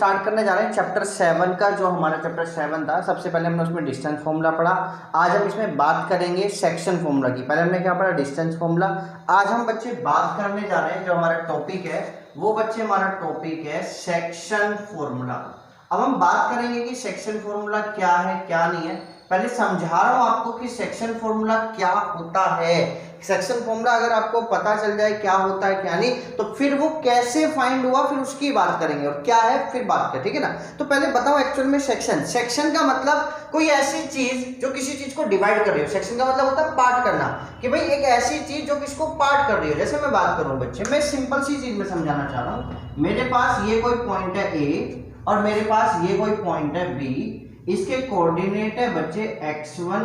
Start करने जा रहे हैं चैप्टर 7 का। जो हमारा चैप्टर 7 था, सबसे पहले हमने उसमें डिस्टेंस फॉर्मूला पढ़ा। आज हम इसमें बात करेंगे सेक्शन फॉर्मूला की। पहले हमने क्या पढ़ा? Distance formula. आज हम बच्चे बात करने जा रहे हैं, जो हमारा टॉपिक है वो बच्चे हमारा टॉपिक है सेक्शन फॉर्मूला। अब हम बात करेंगे कि सेक्शन फॉर्मूला क्या है क्या नहीं है। पहले समझा रहा हूं आपको कि सेक्शन फॉर्मूला क्या होता है। सेक्शन फॉर्मूला अगर आपको पता चल जाए क्या होता है क्या नहीं, तो फिर वो कैसे फाइंड हुआ फिर उसकी बात करेंगे, और क्या है फिर बात करें, ठीक है ना। तो पहले बताओ एक्चुअल में सेक्शन का मतलब कोई ऐसी चीज जो किसी चीज को डिवाइड कर रही हो। सेक्शन का मतलब होता है पार्ट करना, कि भाई एक ऐसी चीज जो किसको पार्ट कर रही हो। जैसे मैं बात करूं बच्चे, मैं सिंपल सी चीज में समझाना चाह रहा हूं। मेरे पास ये कोई पॉइंट है ए और मेरे पास ये कोई पॉइंट है बी। इसके कोऑर्डिनेट है बच्चे x1,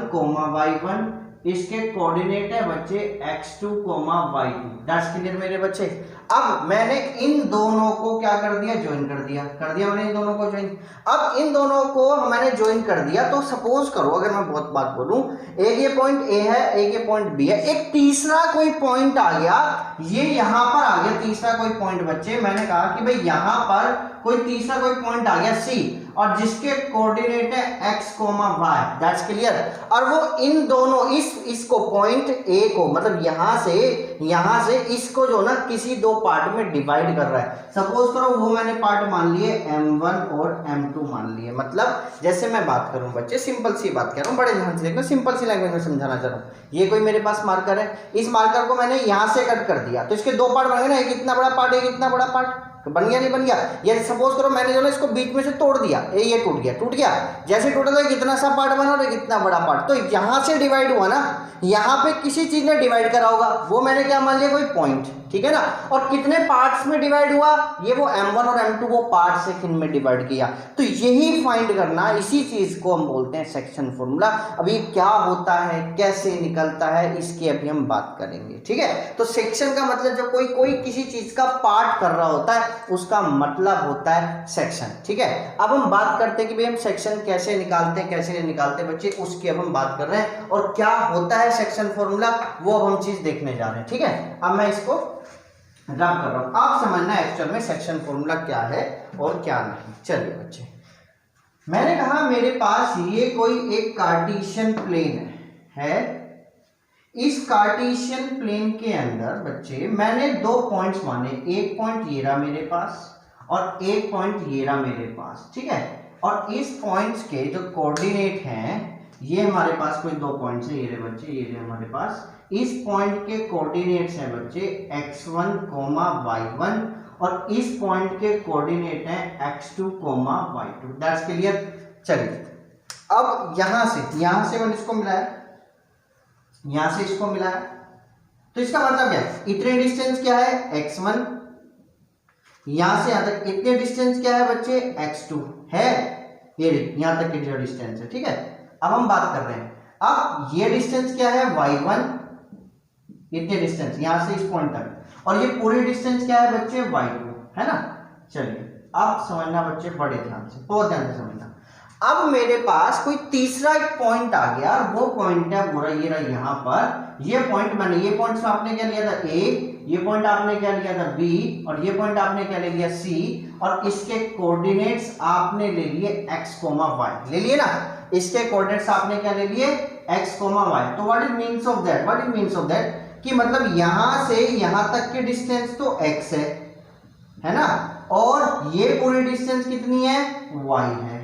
y1। इसके कोऑर्डिनेट है बच्चे x2, y2। दैट्स क्लियर मेरे बच्चे। अब मैंने इन दोनों को क्या कर दिया? ज्वाइन कर दिया मैंने इन दोनों को ज्वाइन। अब इन दोनों को मैंने ज्वाइन कर दिया, तो सपोज करो अगर मैं बहुत बात बोलूं, एक ये पॉइंट ए है, एक ये पॉइंट बी है, एक तीसरा कोई पॉइंट आ गया, ये यहां पर आ गया तीसरा कोई पॉइंट बच्चे। मैंने कहा कि भाई यहां पर कोई तीसरा कोई पॉइंट आ गया सी, और जिसके कोऑर्डिनेट है x, y। That's clear. और वो इन दोनों इसको पॉइंट ए को, मतलब यहां से इसको जो ना किसी दो पार्ट में डिवाइड कर रहा है। सपोज करो वो मैंने पार्ट मान लिए m1 और m2 मान लिए। मतलब जैसे मैं बात करूं बच्चे, सिंपल सी बात कर रहा हूं, बड़े ध्यान से देखना, सिंपल सी लैंग्वेज में समझाना चाह रहा हूं। ये कोई मेरे पास मार्कर है, इस मार्कर को मैंने यहां से कट कर दिया, तो इसके दो पार्ट बन गए ना, एक इतना बड़ा पार्ट, एक इतना बड़ा पार्ट। तो बन गया नहीं बन गया? ये सपोज करो मैंने जो ना इसको बीच में से तोड़ दिया, ये टूट गया। जैसे टूटा तो कितना सा पार्ट बना और कितना बड़ा पार्ट, तो यहां से डिवाइड हुआ ना, यहां पे किसी चीज ने डिवाइड करा होगा, वो मैंने क्या मान लिया? कोई पॉइंट, ठीक है ना। और कितने पार्ट्स में डिवाइड हुआ? ये वो m1 और m2 वो पार्ट से किन में डिवाइड किया। तो यही फाइंड करना, इसी चीज को हम बोलते हैं सेक्शन फॉर्मूला। अभी क्या होता है, कैसे निकलता है, इसकी अभी हम बात करेंगे, ठीक है। तो सेक्शन का मतलब जो कोई किसी चीज का पार्ट कर रहा होता है, उसका मतलब होता है सेक्शन, ठीक है। अब हम बात करते हैं कि भाई हम सेक्शन कैसे निकालते हैं, कैसे नहीं निकालते बच्चे, उसकी अब हम बात कर रहे हैं। और क्या होता है सेक्शन फॉर्मूला, वो अब हम चीज देखने जा रहे हैं, ठीक है। अब मैं इसको ड्रॉ कर रहा हूं, आप समझना एक्चुअल में सेक्शन फॉर्मूला क्या है और क्या नहीं। चलिए बच्चे, मैंने कहा मेरे पास ये कोई एक कार्टेशियन प्लेन है। इस कार्टेशियन प्लेन के अंदर बच्चे मैंने दो पॉइंट्स माने, एक पॉइंट ये रहा मेरे पास और एक पॉइंट ये रहा मेरे पास, ठीक है। और इस पॉइंट्स के जो कोऑर्डिनेट हैं, ये हमारे पास कोई दो पॉइंट्स है, ये रहे बच्चे, ये रहे हमारे पास। इस पॉइंट के कोऑर्डिनेट्स हैं बच्चे x1, y1, और इस पॉइंट के कोऑर्डिनेट हैं x2, y2। That's clear. चलिए, अब यहां से मैंने इसको मिलाया, यहां से इसको मिलाया, तो इसका मतलब क्या है? इतने डिस्टेंस क्या है? x1। यहां से यहां तक इतने डिस्टेंस क्या है बच्चे? x2 है। ये यहां तक के जो डिस्टेंस है, ठीक है। अब हम बात कर रहे हैं, अब ये डिस्टेंस क्या है? y1। इतने डिस्टेंस यहां से इस पॉइंट तक, और ये पूरी डिस्टेंस क्या है बच्चे? y2, है ना। चलिए, अब समझना बच्चे बड़े ध्यान से, बहुत ध्यान से समझना। अब मेरे पास कोई तीसरा एक पॉइंट आ गया, और वो पॉइंट है पूरा ये रहा यहाँ पर। ये पॉइंट मैंने, ये पॉइंट आपने क्या लिया था? A, ये पॉइंट आपने क्या लिया था? B, और ये पॉइंट आपने क्या ले लिया? C, और इसके कोऑर्डिनेट्स आपने ले लिए x, y। ले लिए ना, इसके कोऑर्डिनेट्स आपने क्या ले लिए? x, y। तो what is means of that? कि मतलब यहां से यहां तक की डिस्टेंस तो x है ना, और ये पूरी डिस्टेंस कितनी है? y है।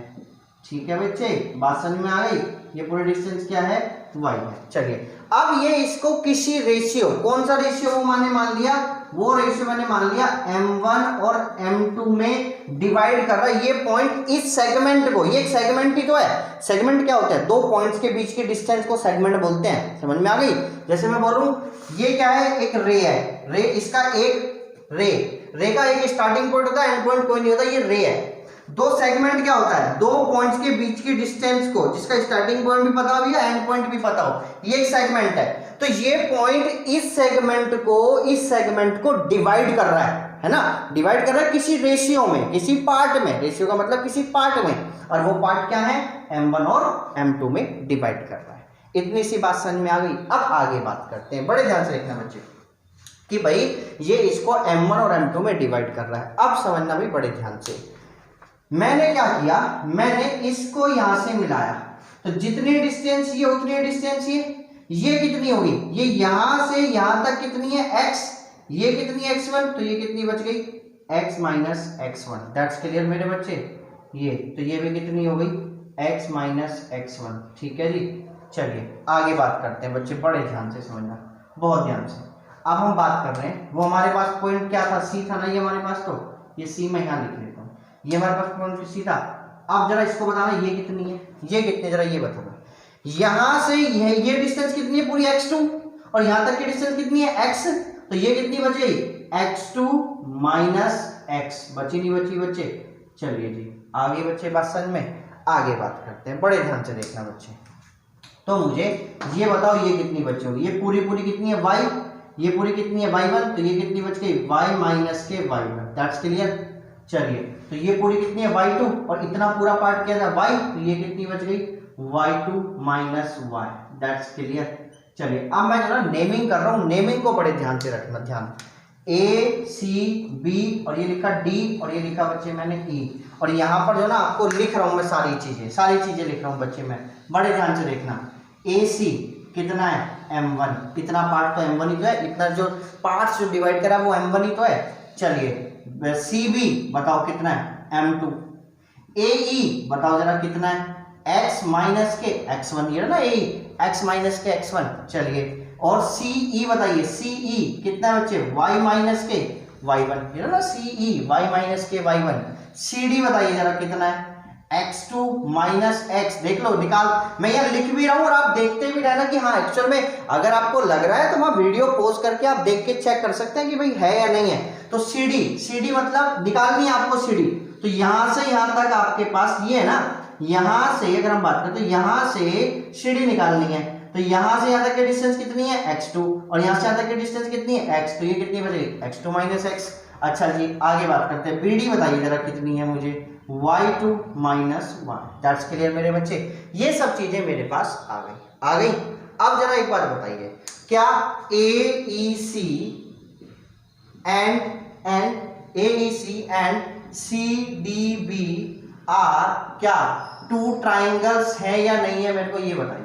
ठीक है बच्चे, बात समझ में आ गई? ये पूरी डिस्टेंस क्या है? y है। चलिए, अब ये इसको किसी रेशियो, कौन सा रेशियो वो मैंने मान लिया? वो रेशियो मैंने मान लिया m1 और m2 में डिवाइड कर रहा है। ये पॉइंट इस सेगमेंट को, ये एक सेगमेंट ही तो है। सेगमेंट क्या होता है? दो पॉइंट्स के बीच की डिस्टेंस को सेगमेंट बोलते हैं। समझ में आ गई? जैसे मैं बोलूं, ये क्या है? एक रे है, रे, इसका एक रे का एक स्टार्टिंग पॉइंट होता है, एंड पॉइंट कोई नहीं होता, ये रे है। दो सेगमेंट क्या होता है? दो पॉइंट्स के बीच की डिस्टेंस को, जिसका स्टार्टिंग पॉइंट भी पता हो या एंड पॉइंट भी पता हो, ये एक सेगमेंट है। तो ये पॉइंट इस सेगमेंट को डिवाइड कर रहा है ना, डिवाइड कर रहा है किसी रेशियो में, किसी पार्ट में। रेशियो का मतलब किसी पार्ट में, और वो पार्ट क्या है? m1 और m2 में डिवाइड कर रहा है। इतनी सी बात समझ में आ गई। अब आगे बात करते हैं, बड़े ध्यान से देखना बच्चे, कि भाई ये इसको m1 और m2 में डिवाइड कर रहा है। अब समझना भी बड़े ध्यान से, मैंने क्या किया, मैंने इसको यहां से मिलाया, तो जितनी डिस्टेंस ये उतनी डिस्टेंस ये कितनी होगी, ये यहां से यहां तक कितनी है x, ये कितनी है x1, तो ये कितनी बच गई x minus x1। That's clear मेरे बच्चे, ये तो ये भी कितनी हो गई x माइनस x1। ठीक है जी, चलिए आगे बात करते हैं बच्चे, बड़े ध्यान से समझना, बहुत ध्यान से। अब हम बात कर रहे हैं, वो हमारे पास पॉइंट क्या था, सी था ना ये हमारे पास, तो ये सी मैं यहाँ लिख लेता हूँ, ये हमारे पास पॉइंट सी था। अब जरा इसको बताना ये कितनी है, ये कितनी, जरा ये बताना। यहां से ये डिस्टेंस कितनी है पूरी x2, और यहां तक की डिस्टेंस कितनी है x, तो ये कितनी बच गई x2 माइनस x, बची नहीं बची बच्चे। चलिए जी आगे बच्चे बात समझ में, आगे बात करते हैं, बड़े ध्यान से देखना बच्चे। तो मुझे ये बताओ ये कितनी बची होगी, ये पूरी कितनी है y, ये पूरी कितनी है y1, तो ये कितनी बच गई y माइनस के y1। That's clear. चलिए तो ये पूरी कितनी है y2, और इतना पूरा पार्ट क्या था y, तो ये कितनी बच गई y2 minus y। That's clear. चलिए अब मैं जो ना नेमिंग कर रहा हूँ, नेमिंग को बड़े ध्यान से रखना, ध्यान A C B और ये लिखा D और ये लिखा बच्चे मैंने E, और यहाँ पर जो ना आपको लिख रहा हूँ मैं सारी चीजें लिख रहा हूँ बच्चे, मैं बड़े ध्यान से देखना। AC कितना है M1, इतना पार्ट तो M1 ही तो है, इतना जो पार्ट्स जो डिवाइड करा वो M1 ही तो है। चलिए CB बताओ कितना है M2, AE बताओ जरा कितना है x माइनस के x1, ये ना AE x माइनस के x1। चलिए और CE बताइए, CE कितना है बच्चे y माइनस के y1, ये ना CE y माइनस के y1। CD बताइए जरा कितना है x2 माइनस x, देख लो निकाल, मैं यहाँ लिख भी रहा हूँ और आप देखते भी रहना कि हाँ एक्चुअल में अगर आपको लग रहा है तो मैं वीडियो पॉज करके आप देख के चेक कर सकते हैं कि भाई है या नहीं है। तो CD मतलब निकालनी है आपको CD, तो यहां से यहां तक आपके पास ये है ना, यहां से अगर हम बात करें तो यहां से CD निकालनी है, तो यहां से यहां तक की डिस्टेंस कितनी है x2, और यहां से यहां तक की डिस्टेंस कितनी है x, तो ये कितनी बचेगी x2 माइनस x। अच्छा जी आगे बात करते हैं, BD बताइए जरा कितनी है मुझे y2 minus y। That's clear मेरे बच्चे, ये सब चीजें मेरे पास आ गई। अब जरा एक बात बताइए, क्या AEC एंड CDB आर क्या टू ट्राइंगल्स है या नहीं है, मेरे को ये बताइए।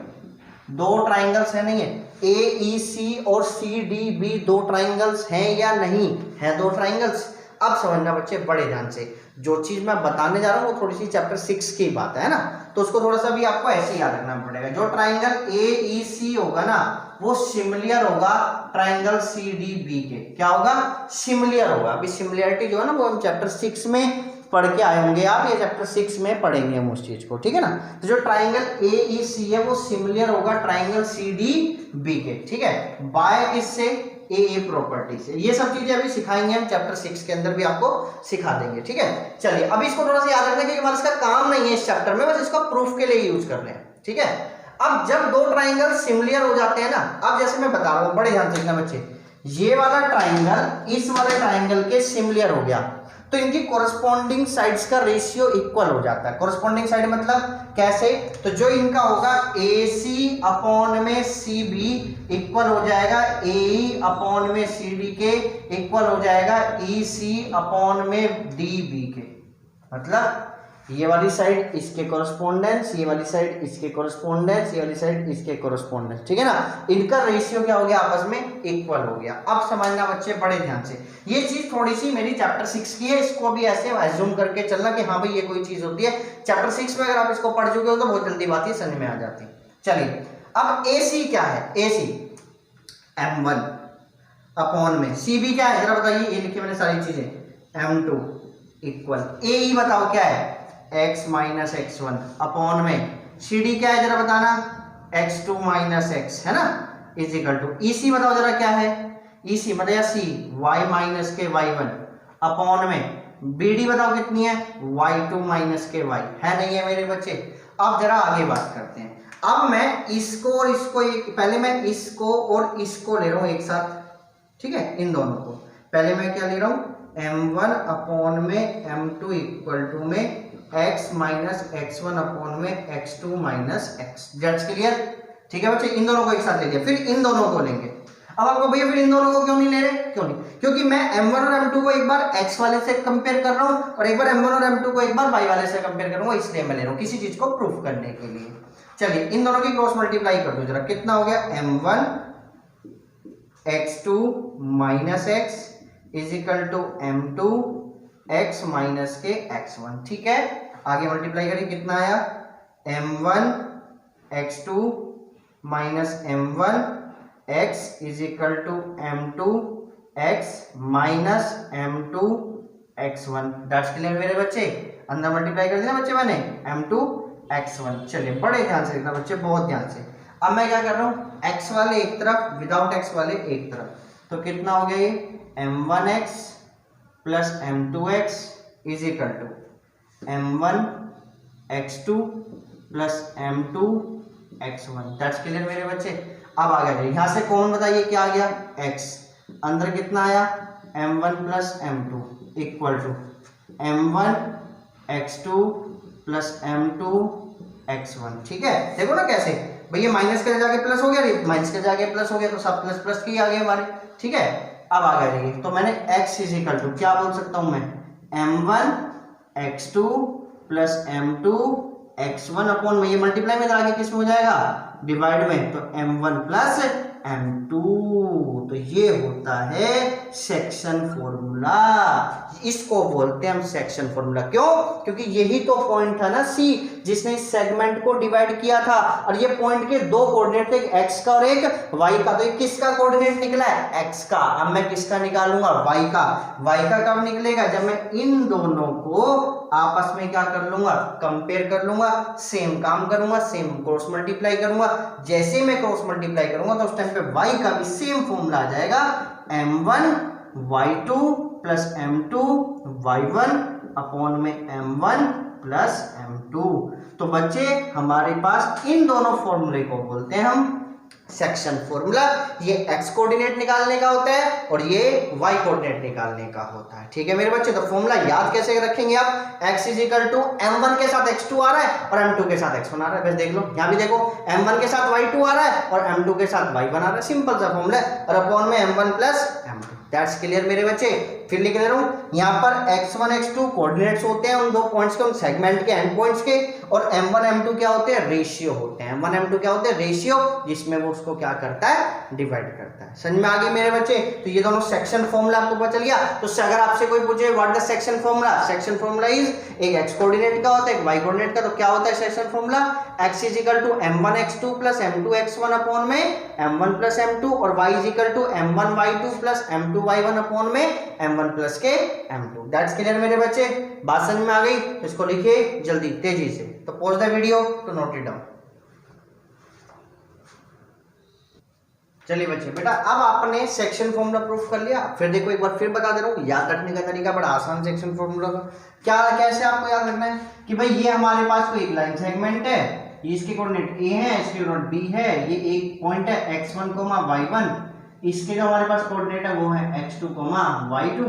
दो ट्राइंगल्स है नहीं है, AEC और CDB दो ट्राइंगल्स हैं या नहीं है, दो ट्राइंगल्स। अब समझना बच्चे बड़े ध्यान से, जो चीज मैं बताने जा रहा हूँ वो थोड़ी सी चैप्टर 6 की बात है ना, तो उसको थोड़ा सा भी आपको ऐसे याद रखना पड़ेगा। जो ट्राइंगल AEC होगा ना वो सिमिलर होगा ट्राइंगल CDB के, क्या होगा सिमिलर होगा। अभी सिमिलरिटी जो है ना वो हम चैप्टर 6 में पढ़ के आए होंगे आप, ये चैप्टर 6 में पढ़ेंगे हम उस चीज को, ठीक है ना। तो जो ट्राइंगल AEC है वो सिमिलर होगा ट्राइंगल CDB के, ठीक है, बाय किससे AA प्रॉपर्टी से। ये सब चीजें अभी सिखाएंगे हम चैप्टर 6 के अंदर भी आपको सिखा देंगे, ठीक है। चलिए अब इसको थोड़ा सा याद रखना क्योंकि हमारा इसका काम नहीं है इस चैप्टर में, बस इसको प्रूफ के लिए यूज कर रहे हैं, ठीक है। अब जब दो ट्राइंगल सिमिलर हो जाते हैं ना, अब जैसे मैं बता रहा हूं बड़े ध्यान से देखना बच्चे, ये वाला ट्राइंगल इस वाले ट्राइंगल के सिमिलर हो गया तो इनकी कोरस्पॉन्डिंग साइड्स का रेशियो इक्वल हो जाता है। कोरस्पॉन्डिंग साइड मतलब कैसे, तो जो इनका होगा AC अपॉन में CB इक्वल हो जाएगा AE अपॉन में CD के इक्वल हो जाएगा EC अपॉन में DB के। मतलब ये वाली साइड इसके कोरस्पोंडेंस, ये वाली साइड इसके कोरस्पोंडेंस, ये वाली साइड इसके कोरस्पोंडेंस, ठीक है ना। इनका रेशियो क्या हो गया आपस में इक्वल हो गया। अब समझना बच्चे बड़े ध्यान से, ये चीज थोड़ी सी मेरी चैप्टर 6 की है, इसको भी ऐसे एज्यूम करके चलना कि हाँ भाई ये कोई चीज होती है। चैप्टर 6 में अगर आप इसको पढ़ चुके हो तो बहुत जल्दी बात ही समझ में आ जाती। चलिए अब AC क्या है, AC M1 अपॉन में CB क्या है जरा बताइए, ये लिखी मैंने सारी चीजें M2 इक्वल AE बताओ क्या है x माइनस x1 अपॉन में CD क्या है जरा बताना x2 माइनस x, है ना, इज इक्वल टू EC बताओ जरा क्या है, EC मतलब C y माइनस के y1 अपॉन में BD बताओ कितनी है y2 माइनस के y, है नहीं है मेरे बच्चे। अब जरा आगे बात करते हैं, अब मैं इसको और इसको पहले मैं इसको और इसको ले रहा हूं एक साथ, ठीक है, इन दोनों को पहले मैं क्या ले रहा हूं M1 अपॉन में M2 इक्वल टू में x माइनस x1 अपॉन में x2 minus x। That's clear, ठीक है बच्चे, इन दोनों को एक साथ ले लिया, फिर इन दोनों को लेंगे। अब आपको भैया फिर इन दोनों को क्यों नहीं ले रहे, क्यों नहीं, क्योंकि मैं m1 और m2 को एक बार x वाले से कंपेयर कर रहा हूं और एक बार m1 और m2 को एक बार y वाले से कंपेयर करूंगा, इसलिए मैं ले रहा हूं किसी चीज को प्रूफ करने के लिए। चलिए इन दोनों की क्रॉस मल्टीप्लाई कर दो जरा, कितना हो गया m1 x2 minus x is equal to m2 x minus के x1। ठीक है, आगे मल्टीप्लाई करिए, कितना आया m1 x2 minus m1 x is equal to m2 x minus m2 x1। That's clear मेरे बच्चे, अंदर मल्टीप्लाई कर दिया बच्चे मैंने m2 x1। चलिए बड़े ध्यान से देखना बच्चे, बहुत ध्यान से। अब मैं क्या कर रहा हूँ, x वाले एक तरफ विदाउट x वाले एक तरफ, तो कितना हो गया ये m1x plus m2x is equal to m1 x2 plus m2 x1। That's clear मेरे बच्चे। अब आ गया यहां से कौन बताइए क्या आ गया, x, अंदर कितना आया m1 plus m2 equal to m1 x2 plus m2 x1। ठीक है, देखो ना कैसे भैया, माइनस के जाके प्लस हो गया, माइनस के जाके प्लस हो गया, तो सब प्लस प्लस की आ गए हमारे। ठीक है, अब आ गया ये, तो मैंने x इज इक्वल टू क्या बोल सकता हूं मैं, m1 x2 plus m2 x1 upon में, ये मल्टीप्लाई में आगे किस में हो जाएगा, डिवाइड में, तो m1 प्लस m2। तो ये होता है सेक्शन फॉर्मूला, इसको बोलते हैं हम सेक्शन फॉर्मूला। क्यों, क्योंकि यही तो पॉइंट था ना C जिसने इस सेगमेंट को डिवाइड किया था, और ये पॉइंट के दो कोऑर्डिनेट थे, एक x का और एक y का। तो ये किसका कोऑर्डिनेट निकला है, x का। अब मैं किसका निकालूंगा, y का। y का कब निकलेगा, जब मैं इन दोनों को आपस में क्या कर लूंगा, कंपेयर कर लूंगा, सेम काम करूंगा, सेम क्रॉस मल्टीप्लाई करूंगा। जैसे मैं क्रॉस मल्टीप्लाई करूंगा तो उस टाइम पे y का भी सेम फॉर्मूला आ जाएगा, m1 y2 plus m2 y1 upon में m1 प्लस m2। तो बच्चे हमारे पास इन दोनों फॉर्मूले को बोलते हैं हम सेक्शन फॉर्मूला। ये x कोऑर्डिनेट निकालने का होता है और ये y कोऑर्डिनेट निकालने का होता है। ठीक है मेरे बच्चे, तो फॉर्मूला याद कैसे रखेंगे आप, x is equal to m1 के साथ x2 आ रहा है और m2 के साथ x1 आ रहा है। बस देख लो, यहाँ भी देखो m1 के साथ y2 आ रहा है और m2 के साथ y1 आ रहा है, सिंपल सा फॉर्मूला, और अपॉन में m1 plus m2। That's clear मेरे बच्चे। फिर लिख ले रहा हूं, यहाँ पर x1 x2 कोऑर्डिनेट्स होते हैं उन दो पॉइंट्स के, उन सेगमेंट के एंड पॉइंट्स के, और m1 m2 क्या होते हैं, रेशियो होते हैं। m1 m2 क्या होते हैं, रेशियो, जिसमें वो उसको क्या करता है, डिवाइड करता है। समझ में आ गई मेरे बच्चे। तो ये दोनों सेक्शन फॉर्मूला आपको पता चल गया। तो अगर आपसे कोई पूछे what the section formula, section formula is, एक x कोऑर्डिनेट का होता है, एक y कोऑर्डिनेट का। तो क्या होता है section formula, x is equal to m1 x2 plus m2 x1 upon में m1 प्लस m2, और y is equal to m1 y2 plus m2 y1 upon में m1 प्लस के m2। दैट्स क्लियर मेरे बच्चे, बात समझ में आ गई। इसको लिखिए जल्दी तेजी से, तो pause the video to note it down. चलिए बच्चे, बेटा अब आपने सेक्शन फॉर्मूला प्रूफ कर लिया। फिर देखो एक बार फिर बता दे रहा हूँ, याद रखने का तरीका बड़ा आसान सेक्शन फॉर्मूला का। क्या कैसे आपको याद रखना है कि भाई ये हमारे पास कोई एक लाइन सेगमेंट है, इसके कोऑर्डिनेट a है, इसके कोऑर्डिनेट b है, ये एक पॉइंट है x1, y1, इसके जो हमारे पास कोऑर्डिनेट है वो है x2, y2,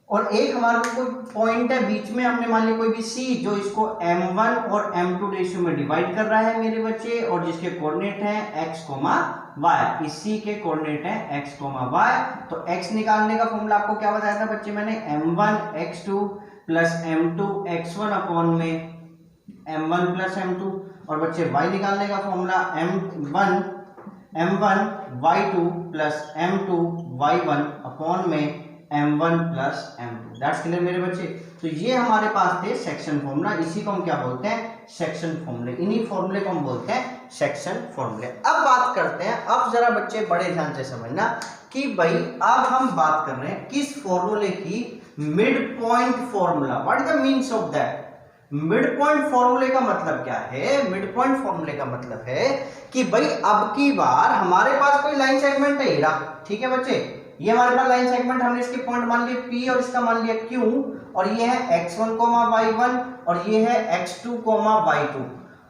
और एक हमारे को कोई पॉइंट है बीच में, हमने मान लिया कोई भी C जो इसको m1 और m2 रेशियो में डिवाइड कर रहा है मेरे बच्चे, और जिसके कोऑर्डिनेट है x, y, इसी के कोऑर्डिनेट है x, y। तो x निकालने का फॉर्मूला आपको क्या बताया था बच्चे मैंने, m1 x2 plus m2 x1 upon में m1 प्लस m2, और बच्चे y निकालने का formula m1 y2 plus m2 y1 upon में m1 plus m2। That's clear मेरे बच्चे। तो ये हमारे पास थे सेक्शन फॉर्मूला, इसी को हम क्या बोलते हैं, सेक्शन फॉर्मूले। इन्हीं फॉर्मूले को हम बोलते हैं सेक्शन फॉर्मूले। अब बात करते हैं, अब जरा बच्चे बड़े ध्यान से समझना कि भाई अब हम बात कर रहे हैं किस फॉर्मूले की, mid point formula. What is the means of that, mid point फॉर्मूले का मतलब क्या है, मिड पॉइंट फॉर्मूले का मतलब है कि भाई अब की बार हमारे पास कोई लाइन सेगमेंट है हीरा, ठीक है बच्चे, ये हमारे पास लाइन सेगमेंट, हमने इसके पॉइंट मान लिए P और इसका मान लिया Q, और ये है x1, y1, और ये है x2, y2।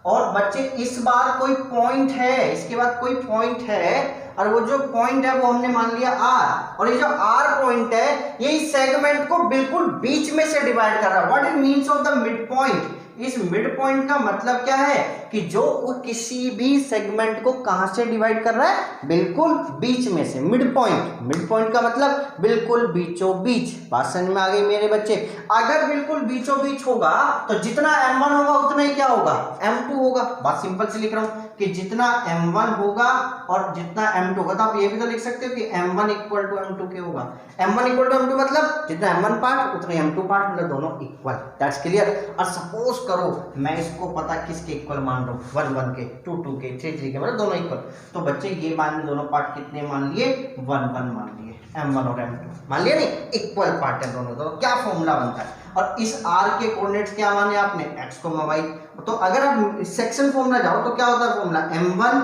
और बच्चे इस बार कोई पॉइंट है, इसके बाद कोई पॉइंट है, और वो जो पॉइंट है वो हमने मान लिया R, और ये जो R पॉइंट है ये इस सेगमेंट को बिल्कुल बीच में से डिवाइड कर रहा है। What it means of the mid point, इस मिड पॉइंट का मतलब क्या है कि जो वो किसी भी सेगमेंट को कहां से डिवाइड कर रहा है, बिल्कुल बीच में से। मिड पॉइंट का मतलब बिल्कुल बीचों बीच। बात समझ में आ गई मेरे बच्चे? अगर बिल्कुल बीचों बीच होगा तो जितना m1 होगा उतना ही क्या होगा, m2 होगा। बात सिंपल से लिख रहा हूं कि जितना m1 होगा और जितना m2 होगा, तो आप ये भी तो लिख सकते हो कि m1 इक्वल टू m2 क्या होगा। m1 इक्वल टू m2 मतलब जितना m1 पार्ट उतना m2 पार्ट, मतलब दोनों इक्वल। That's clear. और सपोज करो मैं इसको पता किसके इक्वल मान रहा हूँ, 1 1 के, 2 2 के, 3 3 के, मतलब दोनों इक्वल। तो बच्चे ये मान लिए दोनों पार्ट कितने मान लिए, 1 1 मान लिए, m1 और m2 मान लिया नहीं, इक्वल पार्ट है दोनों। तो क्या फॉर्मूला बनता है, और इस r के कोऑर्डिनेट्स क्या माने आपने, x, y। तो अगर आप सेक्शन फॉर्मूला जाओ तो क्या होता है formula, m1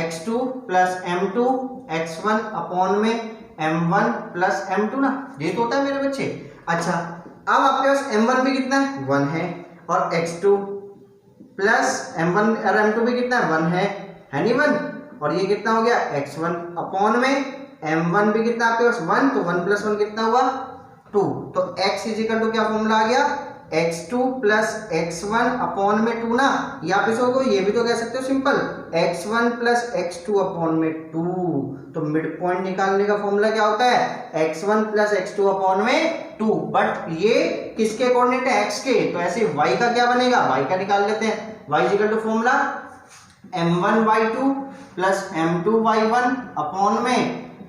x2 plus m2 x1 upon में m1 प्लस m2 ना, ये तो होता है मेरे बच्चे। अच्छा अब आपके पास m1 भी कितना है, 1 है, और x2 प्लस m1 और m2 भी कितना है, 1 है नहीं 1, और ये कितना हो गया x1 अपॉन में m1 भी कितना आपके पास 1, तो 1 प्लस 1 कितना हुआ 2। तो x इजिकल टू क्या फॉर्मूला आ गया, x2 प्लस x1 अपॉन में 2 ना, या फिर इसको ये भी तो कह सकते हो simple, x1 plus x2 upon में 2। तो मिड पॉइंट निकालने का फॉर्मूला क्या होता है, x1 प्लस x2 अपॉन में 2। बट ये किसके कोऑर्डिनेट है, x के, तो ऐसे y का क्या बनेगा, y का निकाल लेते हैं। y is equal to formula m1 y2 plus m2 y1 upon में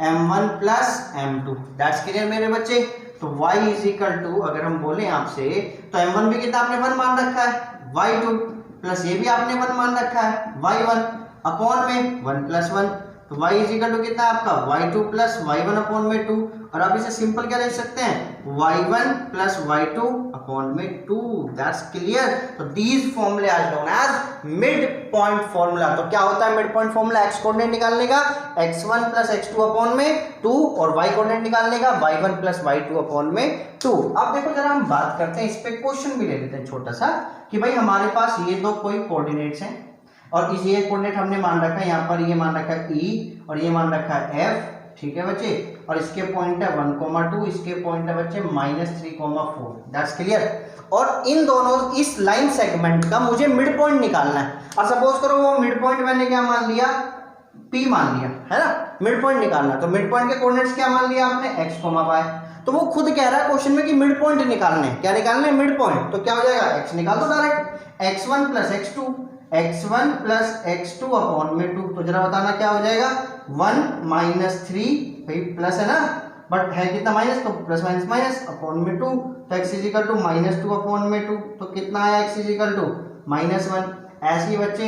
m1 plus m2। That's clear मेरे बच्चे। तो y इज इक्वल टू, अगर हम बोले आपसे, तो m1 भी कितना आपने 1 मान रखा है, y2 प्लस ये भी आपने 1 मान रखा है, y1 अपॉन में 1 प्लस 1। तो y इज इक्वल टू कितना आपका, y2 प्लस y1 अपॉन में 2। और आप इसे सिंपल क्या लिख सकते हैं, y1 प्लस y2 अपॉन में 2। That's clear. तो दीज फॉर्मूले are known as mid point formula. तो क्या होता है mid point formula, x coordinate निकालने का x1 प्लस x2 अपॉन में 2, और y कोऑर्डिनेट निकालने का y1 प्लस y2 अपॉन में 2। अब देखो जरा हम बात करते हैं, इस पे क्वेश्चन भी ले लेते हैं छोटा सा, कि भाई हमारे पास ये दो कोई कोऑर्डिनेट्स हैं, और इस ये कोऑर्डिनेट हमने मान रखा है यहाँ पर, ये मान रखा है E और ये मान रखा है F, ठीक है बच्चे, और इसके पॉइंट है 1,2, इसके पॉइंट है बच्चे -3,4। That's clear. और इन दोनों इस लाइन सेगमेंट का मुझे मिड पॉइंट निकालना है। और सपोज करो वो मिड पॉइंट मैंने क्या मान लिया, P मान लिया है ना, मिड पॉइंट निकालना। तो मिड पॉइंट के कोऑर्डिनेट्स क्या मान लिया आपने, x, y। तो वो खुद कह रहा है क्वेश्चन में कि मिड पॉइंट निकालने, क्या निकालने, मिड पॉइंट। तो क्या हो जाएगा, x निकाल दो direct, x1 plus x2, x1 plus x2 upon में 2। तो जरा बताना क्या हो जाएगा, 1 माइनस 3, भाई प्लस है ना, बट है कितना माइनस, तो प्लस माइनस माइनस अपॉन में 2। तो x इजिकल टू -2 अपॉन में 2, तो कितना आया x इजिकल टू -1। ऐसे ही बच्चे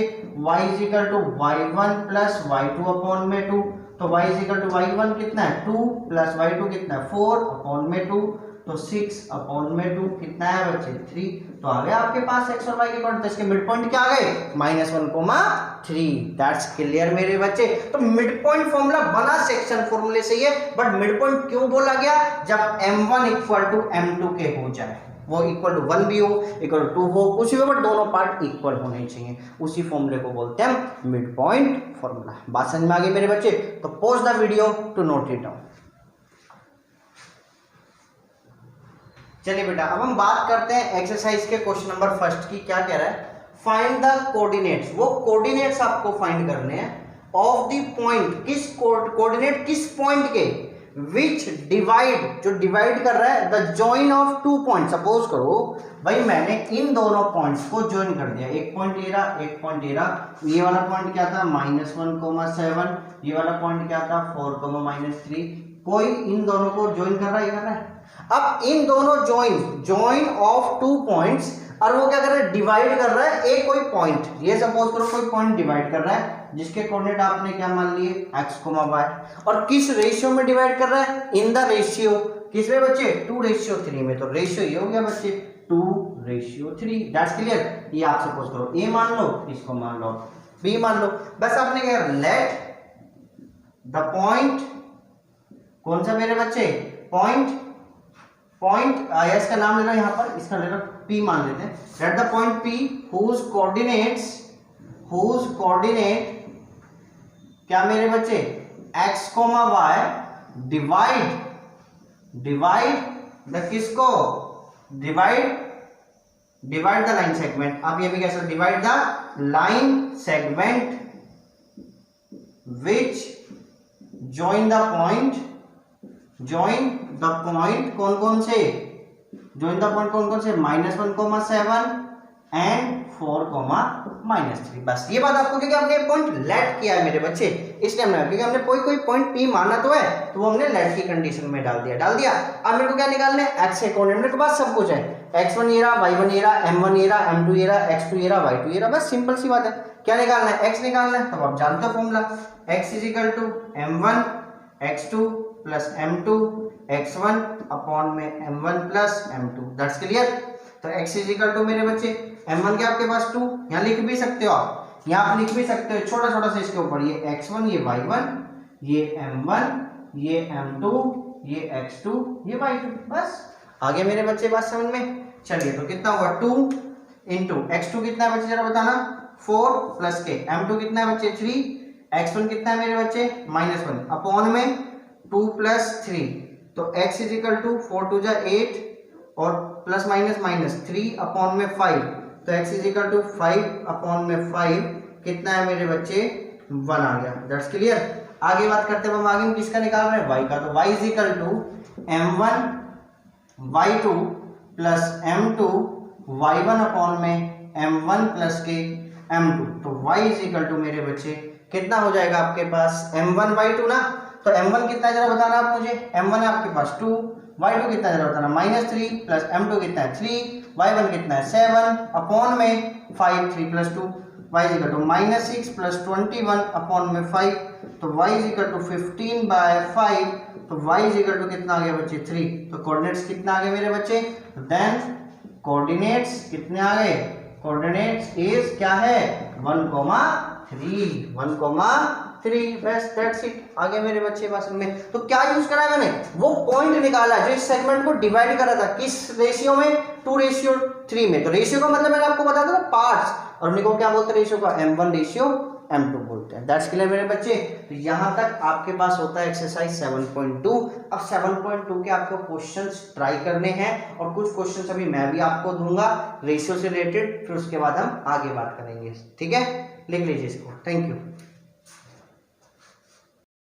y is equal to y1 plus y2 upon में 2। तो y इजिकल टू y1 कितना है 2 प्लस y2 कितना है 4 अपॉन में 2, तो 6 अपॉन में 2 कितना है बच्चे 3। तो आ गया आपके पास x और y के पॉइंट। तो इसके मिड पॉइंट क्या आ गए, -1,3। दैट्स क्लियर मेरे बच्चे। तो मिड पॉइंट फॉर्मूला बना सेक्शन फॉर्मूले से ही है, बट मिड पॉइंट क्यों बोला गया, जब m1 इक्वल टू m2 के हो जाए, वो इक्वल टू 1 भी हो, इक्वल टू 2 हो, कुछ भी हो, बट दोनों पार्ट इक्वल होने चाहिए। उसी फॉर्मूले को बोलते हैं मिड पॉइंट फॉर्मूला। बात समझ में आ गई मेरे बच्चे? तो pause the video to note it down. चलिए बेटा, अब हम बात करते हैं एक्सरसाइज के क्वेश्चन नंबर फर्स्ट की। क्या कह रहा है, फाइंड द कोऑर्डिनेट्स। वो कोऑर्डिनेट्स आपको फाइंड करने हैं ऑफ द पॉइंट, किस कोऑर्डिनेट किस पॉइंट के, विच डिवाइड, जो डिवाइड कर रहा है the join of 2 point. Suppose करो भाई मैंने इन दोनों पॉइंट्स को ज्वाइन कर दिया, एक पॉइंट ये रहा, एक पॉइंट ये रहा। ये वाला पॉइंट क्या था -1,7, ये वाला पॉइंट क्या था 4,-3। कोई इन दोनों को ज्वाइन कर रहा है, ये कर रहा है। अब इन दोनों ज्वाइन ऑफ 2 पॉइंट्स, और वो क्या कर रहा है, डिवाइड कर रहा है एक कोई पॉइंट। ये सपोज करो कोई पॉइंट डिवाइड कर रहा है जिसके कोऑर्डिनेट आपने क्या मान लिए x, y, और किस रेशियो में डिवाइड कर रहा है, इन द रेशियो, किस में बच्चे 2:3 में। तो रेशियो ये हो गया बच्चे 2:3। That's clear. ये आप सपोज करो a मान लो, इसको मान लो b मान लो। बस आपने क्या, लेट द पॉइंट, कौन सा मेरे बच्चे, पॉइंट इसका नाम ले लो, यहाँ पर इसका ले लो p मान लेते हैं। Let the point p whose coordinate क्या मेरे बच्चे x, y डिवाइड द किसको, divide divide the line segment, आप ये भी कह सकते, divide the line segment which join the point, join the point कौन कौन से, ज्वाइन द पॉइंट कौन कौन से, -1,7 एंड 4,-3। बस ये बात आपको, क्योंकि आपने पॉइंट लेट किया है मेरे बच्चे, इसलिए हमने, क्योंकि हमने कोई पॉइंट P माना तो है, तो वो हमने लेट की कंडीशन में डाल दिया। अब मेरे को क्या निकालना है, x के कोऑर्डिनेट, मेरे पास सब कुछ है, x1 ये रहा, y1 ये रहा, m1 ये रहा, m2 ये रहा, x2 ये रहा, y2 ये रहा, बस सिंपल सी बात है। क्या निकालना है, x निकालना है, तो आप जानते हो formula, x = m1 x2 + m2 x1 upon में m1 + m2, दैट्स क्लियर। तो x = मेरे बच्चे m1 के आपके पास 2, यहाँ लिख भी सकते हो आप, यहाँ आप लिख भी सकते हो छोटा छोटा सा इसके ऊपर, ये x1 ये y1 ये m1 ये m2 ये x2 ये y2, बस आ गया मेरे बच्चे बात समझ में। चलिए तो कितना होगा, 2 इंटू x2 कितना है बच्चे जरा बताना, 4 प्लस के, m2 कितना है बच्चे 3, x1 कितना है मेरे बच्चे -1 अपॉन में 2 + 3, तो x = 4 × 2 = 8 और प्लस माइनस माइनस 3 अपॉन में 5, तो x = 5 अपॉन में 5 कितना है मेरे बच्चे 1 आ गया, दैट्स क्लियर। आगे बात करते हैं हम, आगे हम किसका निकाल रहे हैं, y का, तो y = m1 y2 + m2 y1 upon में m1 + के m2, तो y = मेरे बच्चे कितना हो जाएगा आपके पास m1 y2 ना, तो m1 कितना है जरा बताना आप मुझे, m1 है आपके पास 2, y2 कितना है जरा बताना -3 + m2 कितना है 3, y1 कितना है 7 अपॉन में 5, 3 + 2, y = -6 + 21 अपॉन में 5, तो y = 15/5, तो y = कितना आ गया बच्चे 3, तो कोऑर्डिनेट्स कितना आ गया मेरे बच्चे, देन कोऑर्डिनेट्स कितने आ गए, कोऑर्डिनेट्स इज क्या है 1,3, 1,3, बस दैट्स इट, आगे मेरे बच्चे पास में। तो क्या यूज करा है मैंने, वो पॉइंट निकाला जो इस सेगमेंट को डिवाइड करा था, किस रेशियो में, 2:3 में। तो रेशियो का मतलब मैंने आपको बताया था पार्ट्स, और उन्हीं को क्या बोलते हैं रेशियो का, m1:m2 बोलते हैं, दैट्स क्लियर मेरे बच्चे। तो यहाँ तक आपके पास होता है एक्सरसाइज 7.2। अब 7.2 के आपको क्वेश्चंस ट्राई करने हैं, और कुछ क्वेश्चंस अभी मैं भी आपको दूंगा रेशियो से रिलेटेड, फिर उसके बाद हम आगे बात करेंगे, ठीक है, लिख लीजिए इसको, थैंक यू।